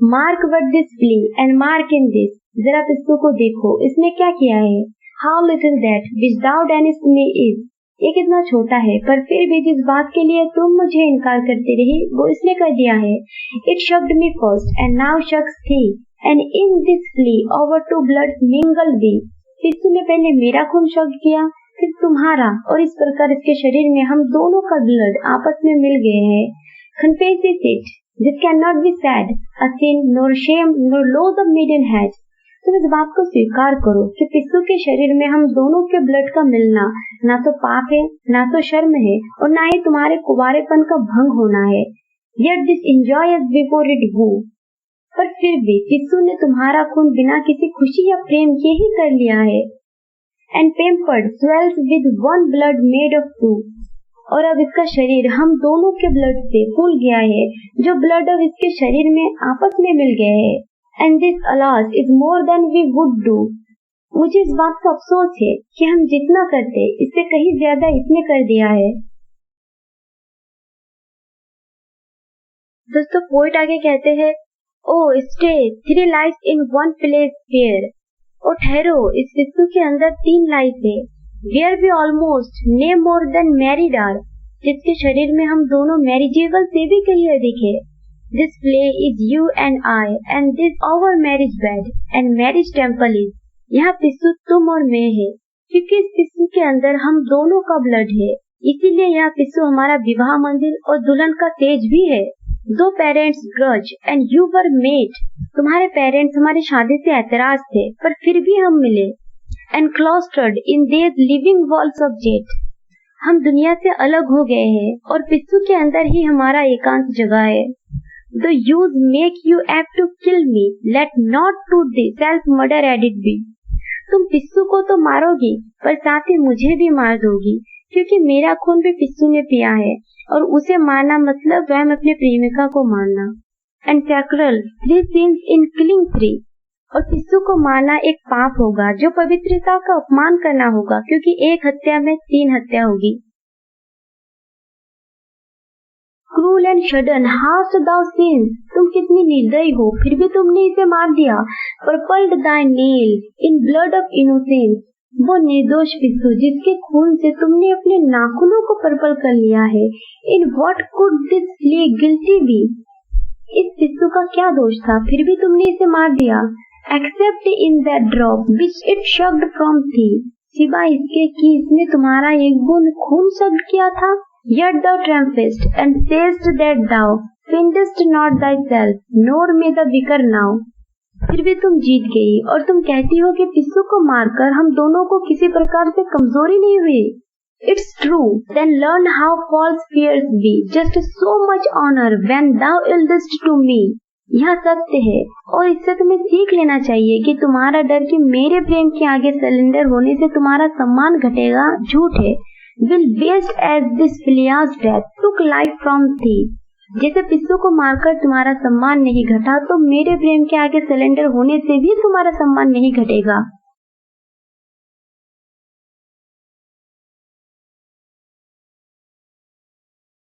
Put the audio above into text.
Mark what this flea and mark in this, जरा पिस्सू को देखो, इसने क्या किया है। How little that which thou deniest me is, ये कितना छोटा है पर फिर भी जिस बात के लिए तुम मुझे इनकार करते रहे वो इसने कर दिया है। It sucked me first and now sucks thee and in this flea our two blood mingle be, पिस्सू ने पहले मेरा खून शक्ड किया फिर तुम्हारा, और इस प्रकार इसके शरीर में हम दोनों का ब्लड आपस में मिल गए हैं। Confess it, this cannot be said, a sin, nor shame, nor loss of maidenhead. तुम इस बात को स्वीकार करो कि पिस्सू के शरीर में हम दोनों के ब्लड का मिलना ना तो पाप है, ना तो शर्म है, और ना ही तुम्हारे कुंवारेपन का भंग होना है। Yet this enjoy us before it woo. पर फिर भी पिस्सू ने तुम्हारा खून बिना किसी खुशी या प्रेम के ही कर लिया है। And pampered swells with one blood made of two. और अब इसका शरीर हम दोनों के ब्लड से फूल गया है, जो ब्लड अब इसके शरीर में आपस में मिल गए हैं। And this alas is more than we would do, मुझे इस बात का अफसोस है कि हम जितना करते इससे कहीं ज्यादा इसने कर दिया है। दोस्तों पोइट आगे कहते हैं, O stay 3 life in one place fair, O ठहरो इस पिस्सू के अंदर 3 लाइफ है। Where we almost nay more than married are, जिसके शरीर में हम दोनों मैरिजेबल से भी कहीं अधिक है। This play is you and I, and this our marriage bed and marriage temple is, यहाँ पिस्सू तुम और मैं है, क्योंकि इस पिस्सू के अंदर हम दोनों का ब्लड है, इसीलिए यह पिस्सू हमारा विवाह मंदिर और दुल्हन का तेज भी है। Though parents grudge and you were met, तुम्हारे पेरेंट्स हमारी शादी से ऐतराज थे पर फिर भी हम मिले। And cloistered in these living walls of jet, हम दुनिया से अलग हो गए हैं और पिस्सू के अंदर ही हमारा एकांत जगह है। The use make you apt to kill me, let not to this self murder added be, तुम पिस्सू को तो मारोगी पर साथ ही मुझे भी मार दोगी, क्योंकि मेरा खून भी पिस्सू ने पिया है और उसे मारना मतलब स्वयं अपने प्रेमिका को मारना। And sacral 3 sins in killing 3, और पिस्सू को मारना एक पाप होगा जो पवित्रता का अपमान करना होगा, क्योंकि एक हत्या में 3 हत्या होगी। Cruel and sudden hast thou sinned, तुम कितनी निर्दयी हो फिर भी तुमने इसे मार दिया। Purpled thy nail in blood of innocence, वो निर्दोष पिस्सू जिसके खून से तुमने अपने नाखूनों को पर्पल कर लिया है। In what could this flea guilty be, इस पिस्सू का क्या दोष था फिर भी तुमने इसे मार दिया। Except in that drop which it sucked from thee, सिवाय इसके कि इसने तुम्हारा एक बूंद खून sucked किया था। Yet thou triumphest and sayest that thou findest not thyself, nor may the weaker now, फिर भी तुम जीत गई और तुम कहती हो कि पिस्सू को मारकर हम दोनों को किसी प्रकार से कमजोरी नहीं हुई। It's true, then learn how false fears be, just so much honor when thou yieldest to me, यह सत्य है और इससे तुम्हें सीख लेना चाहिए कि तुम्हारा डर कि मेरे प्रेम के आगे सरेंडर होने से तुम्हारा सम्मान घटेगा झूठ है। Will waste as this Phileas death took life from thee, जैसे पिस्सू को मारकर तुम्हारा सम्मान नहीं घटा तो मेरे प्रेम के आगे सरेंडर होने से भी तुम्हारा सम्मान नहीं घटेगा।